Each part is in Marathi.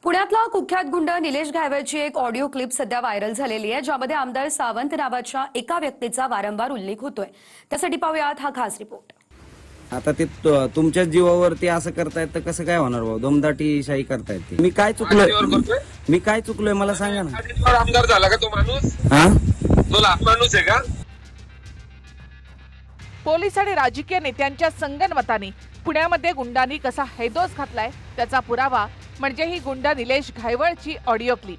पुण्यातला कुख्यात गुंड निलेश घायवळची एक ऑडिओ क्लिप सध्या व्हायरल झालेली आहे, ज्यामध्ये आमदार सावंत नावाच्या एका व्यक्तीचा वारंवार उल्लेख होतोय। त्यासाठी पाहूयात हा खास रिपोर्ट। आता ते तुमच्या जीवावरती असं करतायत तर कसं काय होणार भाऊ? दमदाटी शाही करतायत। मी काय चुकलोय मला सांगा ना। आमदार झाला का तो माणूस? तो माणूस आहे का? पोलीस आणि राजकीय नेत्यांच्या संगनमताने पुण्यामध्ये गुंडांनी कसा हैदोस घातलाय त्याचा पुरावा म्हणजे ही गुंड निलेश घायवळची ऑडिओ क्लिप।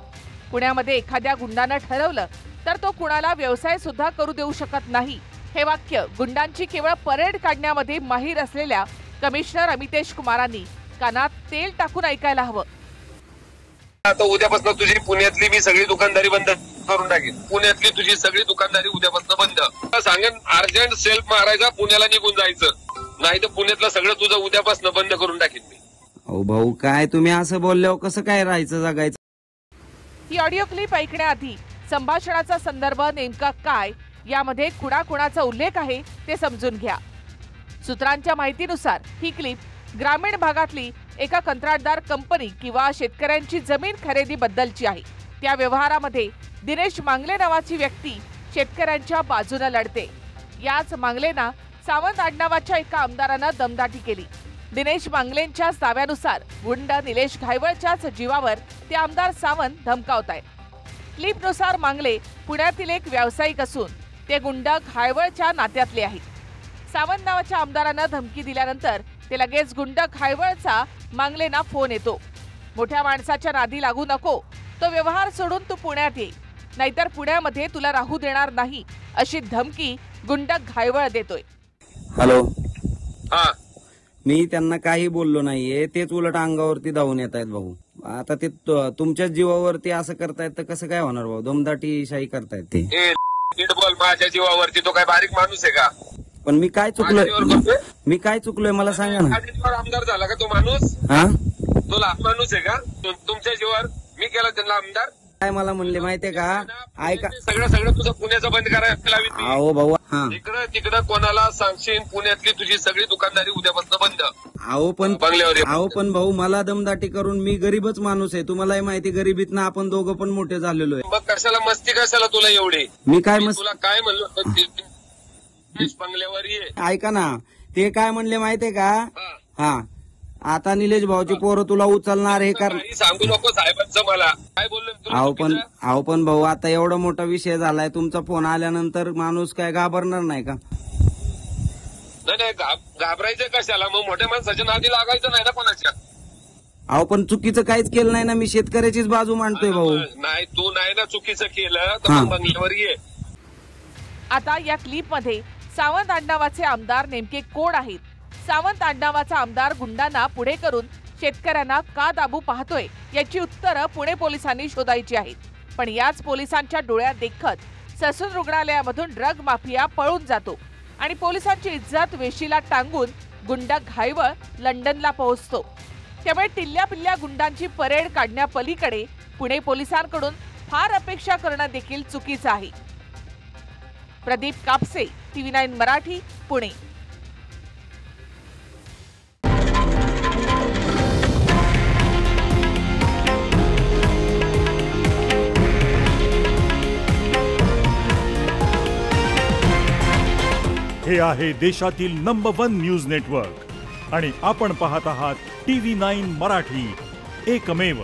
पुण्यामध्ये एखाद्या गुंडानं ठरवलं तर तो कुणाला व्यवसाय सुद्धा करू देऊ शकत नाही, हे वाक्य गुंडांची केवळ परेड काढण्यामध्ये माहीर असलेल्या कमिशनर अमितेश कुमारांनी कानात तेल टाकून ऐकायला हवं। आता उद्यापासून तुझी पुण्यातली मी सगळी दुकानदारी बंद करून टाकेन। पुण्यातली तुझी सगळी दुकानदारी उद्यापासून बंद। सांगेन अर्जंट सेल्फ मारायचा, पुण्याला निघून जायचं, नाही तर पुण्यातलं सगळं तुझं उद्यापासून बंद करून टाकेन मी। अहो भाऊ, काय तुम्ही असं बोलल्यावर कसं काय राहायचं जगायचं? ही ऑडिओ क्लिप ऐकण्याआधी संभाषणाचा संदर्भ नेमका काय, यामध्ये कुणाकुणाचा उल्लेख आहे ते समजून घ्या। सूत्रांच्या माहितीनुसार ही क्लिप ग्रामीण भागातली एका कंत्राटदार कंपनी किंवा शेतकऱ्यांची जमीन खरेदी बद्दलची आहे। त्या व्यवहारामध्ये दिनेश मांगले नावाची व्यक्ती शेतकऱ्यांच्या बाजूने लढते। याच मांगलेंना सावंत आडनावाच्या एका आमदारानं दमदाटी केली। दिनेश मांगलेंच्या दाव्यानुसार गुंड निलेश घायवळच्याच जीवावर ते आमदार सावंत धमकावतायत। क्लिपनुसार मांगले पुण्यातील एक व्यावसायिक असून ते गुंड घायवळच्या नात्यातले आहेत। सावंत नावाच्या आमदारानं धमकी दिल्यानंतर ते लगेच गुंड घायवळचा मांगलेंना फोन येतो। मोठ्या माणसाच्या नादी लागू नको, तो व्यवहार सोडून तू पुण्यात ये, नाहीतर पुण्यामध्ये तुला राहू देणार नाही, अशी धमकी गुंड घायवळ देतोय। हॅलो, मी त्यांना काही बोललो नाहीये, तेच उलट अंगावरती धावून येत आहेत भाऊ। आता ते तुमच्याच जीवावरती असं करतायत तर कसं काय होणार भाऊ? दमदाटी शाही करतायत ते। बोल, माझ्या जीवावरती तो काय बारीक माणूस आहे का? पण मी काय चुकलोय मला सांगा ना। आमदार झाला का तो माणूस? तो माणूस आहे का? तुमच्या जीवावर मी केला त्यांना आमदार? काय मला म्हणले माहितीये का? ऐका, सगळं तुझं पुण्याचं बंद करायला लावीत मी। अहो भाऊ, तिकडं कोणाला सांगशील पुण्यातली तुझी सगळी दुकानदारी उद्यापासून बंद। अहो पण भाऊ, मला दमदाटी करून मी गरीबच माणूस आहे, तुम्हालाही माहिती, गरीबीतनं आपण दोघं पण मोठे झालेलो आहे। मग कशाला मस्ती, कशाला तुला एवढी? मी काय तुला काय म्हणलं? बंगल्यावर ये। ऐका ना, ते काय म्हणले माहितीये का? आता निलेश भाऊची पोरं तुला उचलणार हे कर, सांगू नको साहेबांचं मला काय बोललं? अहो पण भाऊ, आता एवढा मोठा विषय झालाय, तुमचा फोन आल्यानंतर माणूस काय घाबरणार नाही का? नाही, घाबरायचं कशाला? मग मोठ्या माणसाच्या नादी लागायचं नाही ना कोणाच्या। अहो पण चुकीचं काहीच केलं नाही ना, मी शेतकऱ्याचीच बाजू मांडतोय भाऊ। नाही, तू नाही ना चुकीचं केलं तर मग बंगल्यावर ये। आता या क्लिप मध्ये सावंत आडनावाचे आमदार नेमके कोण आहेत? सावंत आडनावाचा आमदार गुंडांना पुढे करून शेतकऱ्यांना का दाबू पाहतोय, याची उत्तरं पुणे पोलिसांनी शोधायची आहेत। पण याच पोलिसांच्या डोळ्यात देखत ससून रुग्णालयामधून ड्रग माफिया पळून जातो आणि पोलिसांची इज्जत वेशीला टांगून गुंड घायवळ लंडनला पोहोचतो। त्यामुळे टिल्ल्या पिल्ल्या गुंडांची परेड काढण्यापलीकडे पुणे पोलिसांकडून फार अपेक्षा करणं देखील चुकीचं आहे। प्रदीप कापसे, TV9 मराठी, पुणे। हे आहे देशातील नंबर 1 न्यूज नेटवर्क आणि आपण पाहत आहात TV9 मराठी, एकमेव।